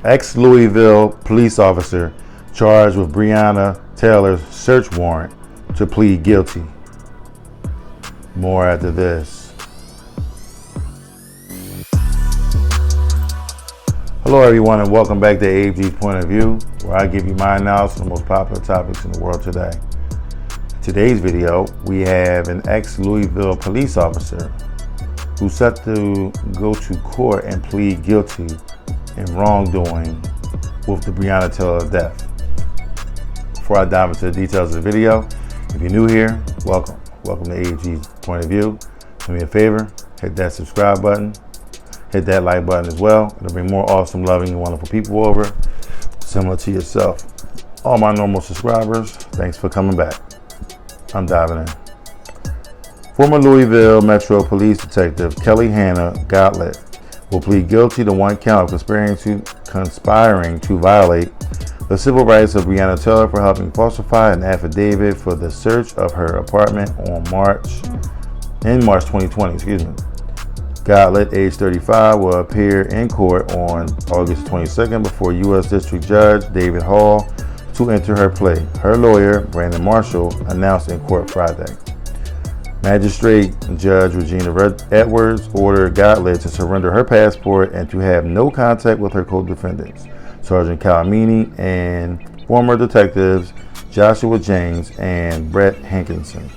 Ex-Louisville police officer charged with Breonna Taylor's search warrant to plead guilty. More after this. Hello everyone and welcome back to AG's Point of View, where I give you my analysis on the most popular topics in the world today. In today's video, we have an ex-Louisville police officer who's set to go to court and plead guilty in wrongdoing with the Breonna Taylor death. Before I dive into the details of the video, if you're new here, welcome. Welcome to AG's Point of View. Do me a favor, hit that subscribe button. Hit that like button as well. It'll bring more awesome, loving, and wonderful people over, similar to yourself. All my normal subscribers, thanks for coming back. I'm diving in. Former Louisville Metro Police Detective Kelly Hannah Goodlett will plead guilty to one count of conspiring to violate the civil rights of Breonna Taylor for helping falsify an affidavit for the search of her apartment in March 2020. Goodlett, age 35, will appear in court on August 22nd before U.S. District Judge David Hall to enter her plea. Her lawyer, Brandon Marshall, announced in court Friday. Magistrate Judge Regina Edwards ordered Goodlett to surrender her passport and to have no contact with her co-defendants, Sergeant Meany and former detectives Joshua Jaynes and Brett Hankison.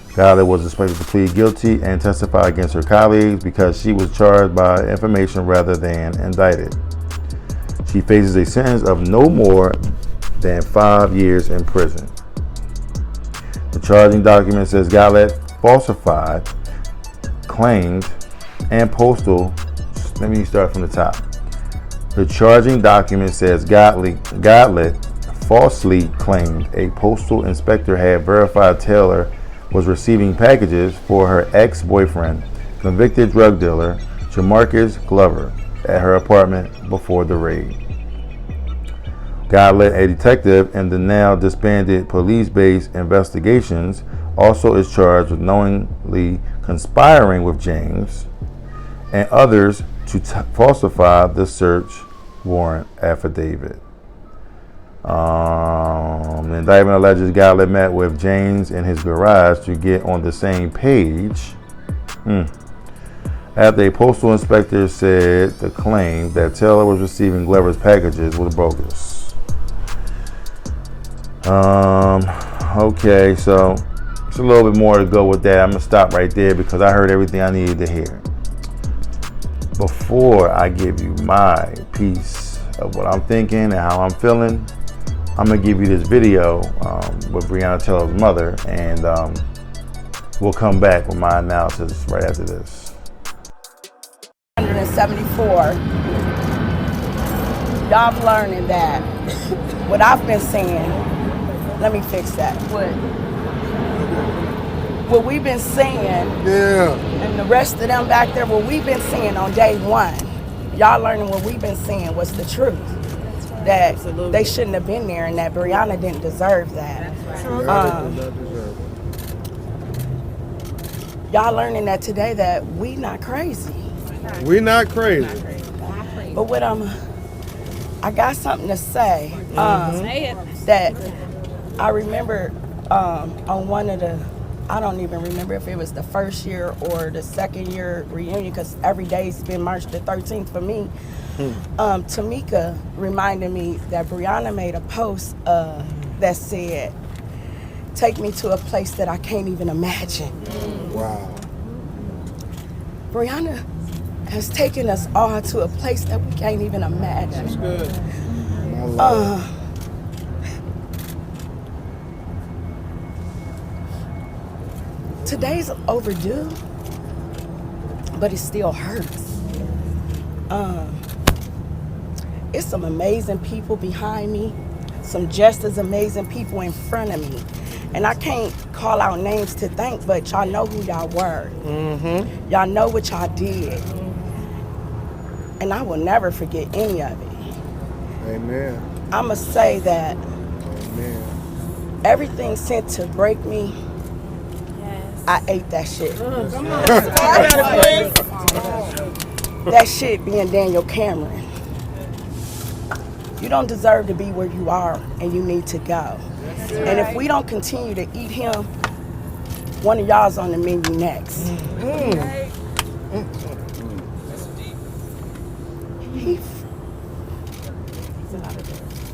Goodlett was expected to plead guilty and testify against her colleagues because she was charged by information rather than indicted. She faces a sentence of no more than 5 years in prison. The charging document says Goodlett falsified, claimed, and postal. Let me start from the top. The charging document says Goodlett falsely claimed a postal inspector had verified Taylor was receiving packages for her ex-boyfriend, convicted drug dealer Jamarcus Glover, at her apartment before the raid. Goodlett, a detective in the now disbanded police-based investigations, also is charged with knowingly conspiring with Jaynes and others to falsify the search warrant affidavit. The indictment alleges Goodlett met with Jaynes in his garage to get on the same page after a postal inspector said the claim that Taylor was receiving Glover's packages was bogus. Okay, so it's a little bit more to go with that. I'm gonna stop right there because I heard everything I needed to hear. Before I give you my piece of what I'm thinking and how I'm feeling, I'm gonna give you this video with Breonna Taylor's mother, and we'll come back with my analysis right after this. 174. Y'all learning that what I've been saying. Let me fix that. What we've been saying, and the rest of them back there, what we've been saying on day one. Y'all learning what we've been saying was the truth. That they shouldn't have been there and that Breonna didn't deserve that. Y'all learning that today that we not crazy. We not crazy. But what I got something to say. That I remember on one of the, I don't even remember if it was the first year or the second year reunion, because every day's been March the 13th for me. Tamika reminded me that Breonna made a post that said, "Take me to a place that I can't even imagine." Wow. Breonna has taken us all to a place that we can't even imagine. That's good. I love it. Today's overdue, but it still hurts. It's some amazing people behind me, some just as amazing people in front of me. And I can't call out names to thank, but y'all know who y'all were. Y'all know what y'all did. And I will never forget any of it. Amen. I'ma say that everything sent to break me, I ate that shit. That shit being Daniel Cameron. You don't deserve to be where you are, and you need to go. And if we don't continue to eat him, one of y'all's on the menu next.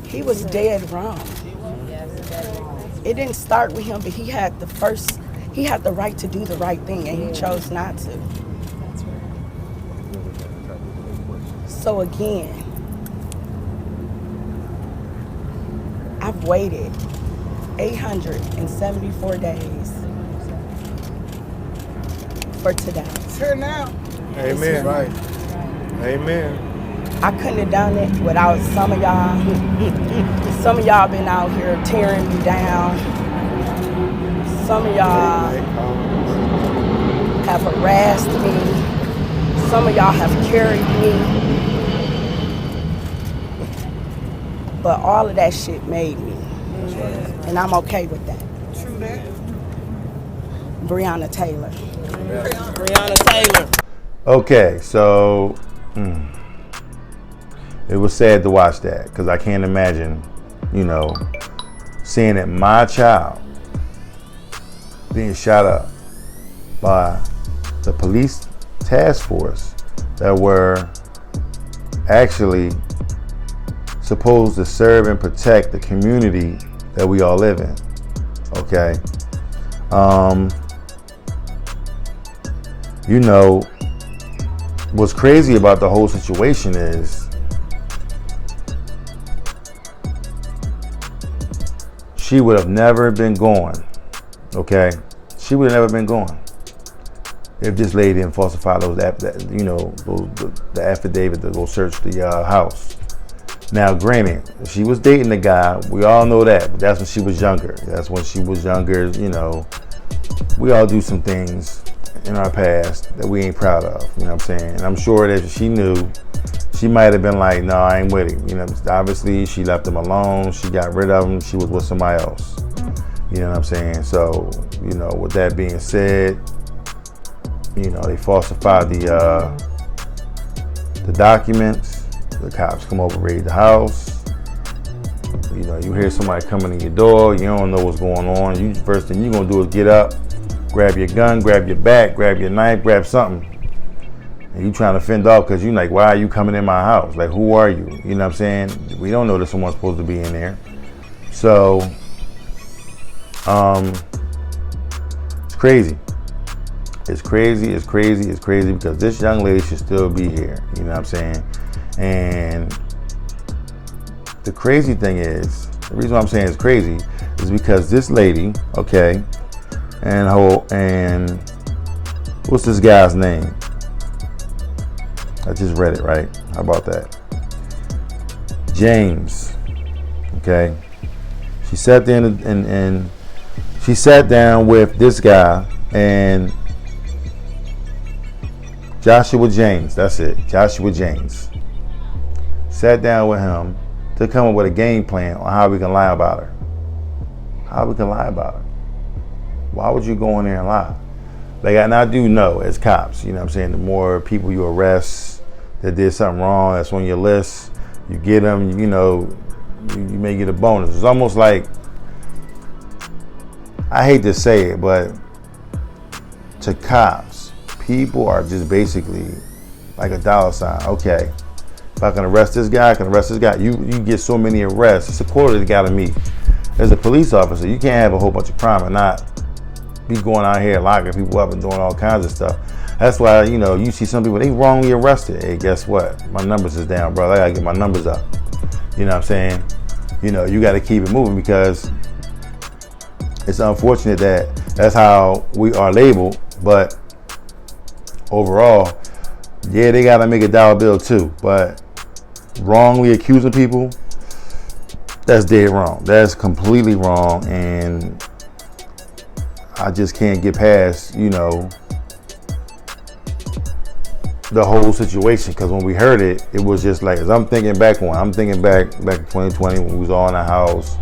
He was dead wrong. It didn't start with him, but he had the right to do the right thing, and he chose not to. So again, I've waited 874 days for today. It's here now. Amen. Right. Amen. I couldn't have done it without some of y'all. Some of y'all been out here tearing me down. Some of y'all have harassed me. Some of y'all have carried me. But all of that shit made me. And I'm okay with that. True that. Breonna Taylor. Breonna Taylor. Okay, so it was sad to watch that because I can't imagine, seeing that my child being shot up by the police task force that were actually supposed to serve and protect the community that we all live in. Okay. What's crazy about the whole situation is she would have never been gone. Okay. She would have never been gone if this lady didn't falsify the affidavit to go search the house. Now, granted, she was dating the guy. We all know that, but that's when she was younger. We all do some things in our past that we ain't proud of. You know what I'm saying? And I'm sure that if she knew, she might have been like, no, I ain't with it. Obviously, she left him alone. She got rid of him. She was with somebody else. You know what I'm saying? So, with that being said, they falsified the documents. The cops come over, raid the house. You hear somebody coming to your door. You don't know what's going on. First thing you're gonna do is get up, grab your gun, grab your bat, grab your knife, grab something. And you trying to fend off because you like, why are you coming in my house? Like, who are you? You know what I'm saying? We don't know that someone's supposed to be in there. So, it's crazy. It's crazy because this young lady should still be here. You know what I'm saying? And the crazy thing is, the reason why I'm saying it's crazy is because this lady, okay, and what's this guy's name? I just read it, right? How about that? Jaynes, okay? She sat there and she sat down with this guy and Joshua Jaynes, that's it, Joshua Jaynes. Sat down with him to come up with a game plan on how we can lie about her. Why would you go in there and lie? And I do know as cops, you know what I'm saying, the more people you arrest that did something wrong, that's on your list, you get them, you may get a bonus. It's almost like, I hate to say it, but to cops, people are just basically like a dollar sign. Okay. If I can arrest this guy, I can arrest this guy. You get so many arrests. It's a quota that got to meet. As a police officer, you can't have a whole bunch of crime and not be going out here locking people up and doing all kinds of stuff. That's why, you see some people, they wrongly arrested. Hey, guess what? My numbers is down, brother. I got to get my numbers up. You know what I'm saying? You got to keep it moving because it's unfortunate that that's how we are labeled. But overall, yeah, they got to make a dollar bill too. But wrongly accusing people, that's dead wrong. That's completely wrong, and I just can't get past, the whole situation. Because when we heard it, it was just like, as I'm thinking back in 2020 when we was all in the house.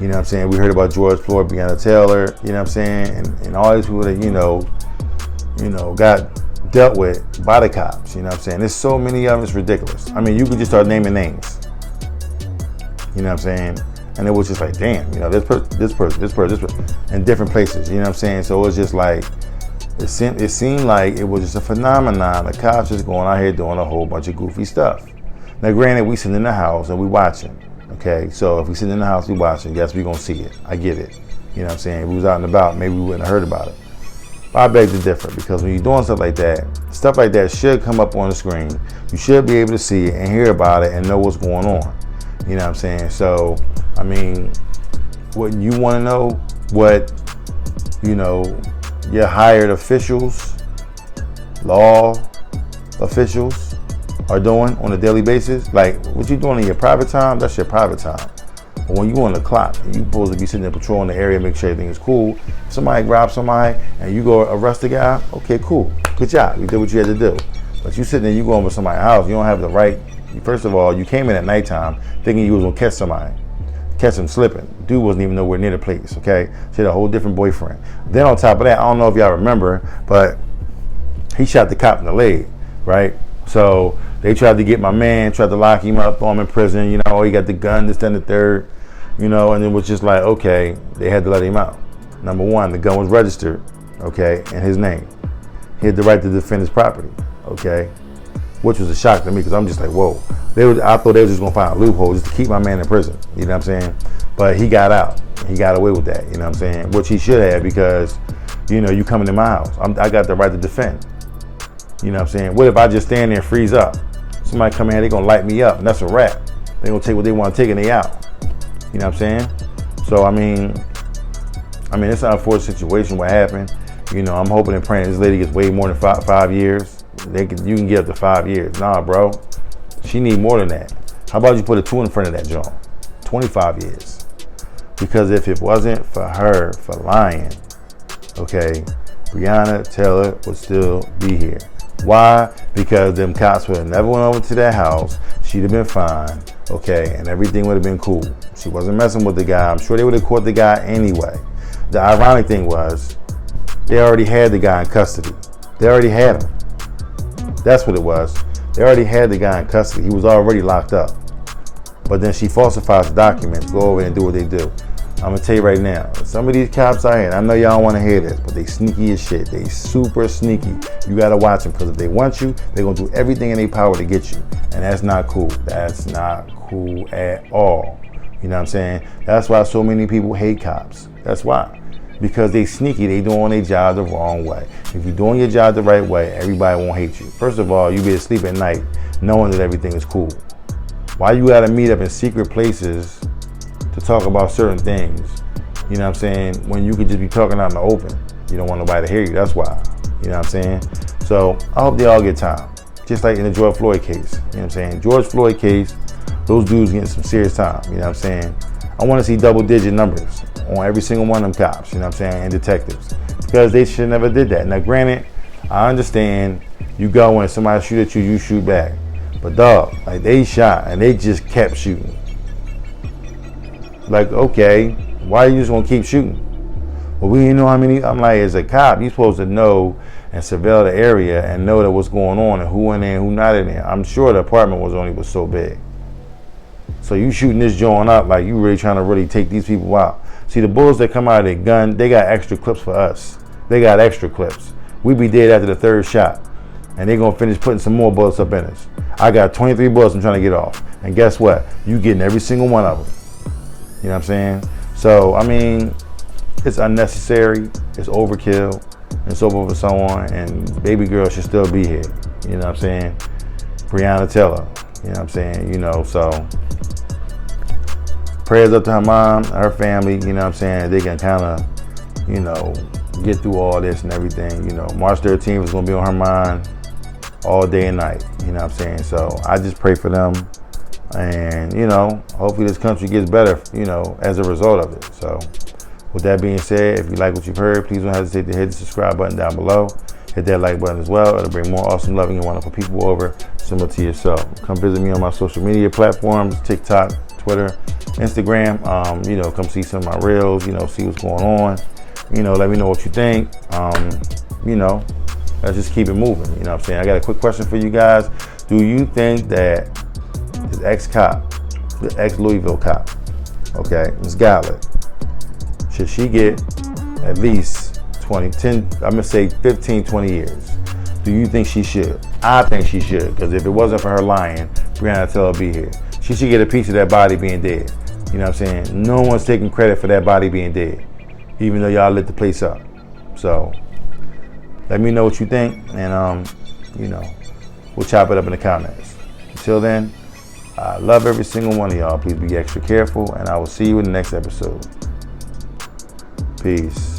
You know what I'm saying? We heard about George Floyd, Breonna Taylor. You know what I'm saying? And all these people that got dealt with by the cops. You know what I'm saying? There's so many of them, it's ridiculous. I mean, you could just start naming names. You know what I'm saying? And it was just like, damn, you know, this person, in different places. You know what I'm saying? So it was just like, it seemed like it was just a phenomenon. The cops just going out here doing a whole bunch of goofy stuff. Now, granted, we sitting in the house and we watching. Okay, so if we sitting in the house, we watching. Yes, we gonna see it. I get it. You know what I'm saying? If we was out and about, maybe we wouldn't have heard about it. But I beg to differ, because when you're doing stuff like that should come up on the screen. You should be able to see it and hear about it and know what's going on. You know what I'm saying? So, I mean, wouldn't you want to know what, you know, your hired officials, law officials are doing on a daily basis? Like, what you doing in your private time, that's your private time. But when you on the clock, you supposed to be sitting there patrolling the area, make sure everything is cool. If somebody grabs somebody and you go arrest the guy, okay, cool. Good job. You did what you had to do. But you sitting there, you going to somebody's house, you don't have the right. First of all, you came in at nighttime thinking you was going to catch somebody. Catch him slipping. Dude wasn't even nowhere near the place, okay? She had a whole different boyfriend. Then on top of that, I don't know if y'all remember, but he shot the cop in the leg, right? So they tried to get my man, tried to lock him up, throw him in prison, you know, he got the gun, this, then the third, you know, and it was just like, okay, they had to let him out. Number one, the gun was registered, okay, in his name. He had the right to defend his property, okay? Which was a shock to me, because I'm just like, whoa. I thought they were just gonna find a loophole just to keep my man in prison, you know what I'm saying? But he got out, he got away with that, you know what I'm saying? Which he should have, because, you know, you coming to my house, I got the right to defend. You know what I'm saying? What if I just stand there and freeze up? Somebody come in here, they gonna light me up, and that's a wrap. They gonna take what they want to take and they out. You know what I'm saying? So I mean, it's an unfortunate situation what happened. You know, I'm hoping and praying this lady gets way more than five years. You can get up to 5 years. Nah, bro, she need more than that. How about you put a 2 in front of that joint? 25 years. Because if it wasn't for her for lying, okay, Breonna Taylor would still be here. Why? Because them cops would have never went over to that house. She'd have been fine, okay, and everything would have been cool. She wasn't messing with the guy. I'm sure they would have caught the guy anyway. The ironic thing was, they already had the guy in custody. They already had him. That's what it was. They already had the guy in custody. He was already locked up. But then she falsifies the documents, go over and do what they do. I'm gonna tell you right now, some of these cops out here, and I know y'all don't want to hear this, but they sneaky as shit. They super sneaky. You gotta watch them, because if they want you, they're gonna do everything in their power to get you. And that's not cool. That's not cool at all. You know what I'm saying? That's why so many people hate cops. That's why. Because they sneaky, they doing their job the wrong way. If you're doing your job the right way, everybody won't hate you. First of all, you be asleep at night knowing that everything is cool. Why you gotta meet up in secret places to talk about certain things, you know what I'm saying, when you could just be talking out in the open? You don't want nobody to hear you, that's why. You know what I'm saying? So I hope they all get time. Just like in the George Floyd case, you know what I'm saying? George Floyd case, those dudes getting some serious time, you know what I'm saying? I want to see double-digit numbers on every single one of them cops, you know what I'm saying, and detectives, because they should never did that. Now, granted, I understand you go and somebody shoot at you, you shoot back. But dog, like, they shot and they just kept shooting. Like, okay, why are you just gonna keep shooting? Well, we didn't know how many. I'm like, as a cop, you're supposed to know and surveil the area and know that what's going on and who in there and who not in there. I'm sure the apartment was so big. So you shooting this joint up like you really trying to really take these people out. See, the bullets that come out of their gun, they got extra clips for us. They got extra clips. We be dead after the third shot. And they're going to finish putting some more bullets up in us. I got 23 bullets I'm trying to get off. And guess what? You getting every single one of them. You know what I'm saying? So, I mean, it's unnecessary. It's overkill. And so forth and so on. And baby girl should still be here. You know what I'm saying? Breonna Taylor. You know what I'm saying? You know, so prayers up to her mom, her family. You know what I'm saying? They can kind of, you know, get through all this and everything. You know, March 13th is going to be on her mind all day and night, you know what I'm saying? So I just pray for them, and, you know, hopefully this country gets better, you know, as a result of it. So with that being said, if you like what you've heard, please don't hesitate to hit the subscribe button down below. Hit that like button as well. It'll bring more awesome, loving, and wonderful people over, similar to yourself. Come visit me on my social media platforms, TikTok, Twitter, Instagram. You know, come see some of my reels, you know, see what's going on. You know, let me know what you think. You know, let's just keep it moving. You know what I'm saying? I got a quick question for you guys. Do you think that this ex-cop the ex-Louisville cop, okay, Ms. Goodlett, should she get at least 15, 20 years? Do you think she should? I think she should, because if it wasn't for her lying, Breonna Taylor would be here. She should get a piece of that body being dead. You know what I'm saying? No one's taking credit for that body being dead, even though y'all lit the place up. So let me know what you think, and we'll chop it up in the comments. Until then, I love every single one of y'all. Please be extra careful, and I will see you in the next episode. Peace.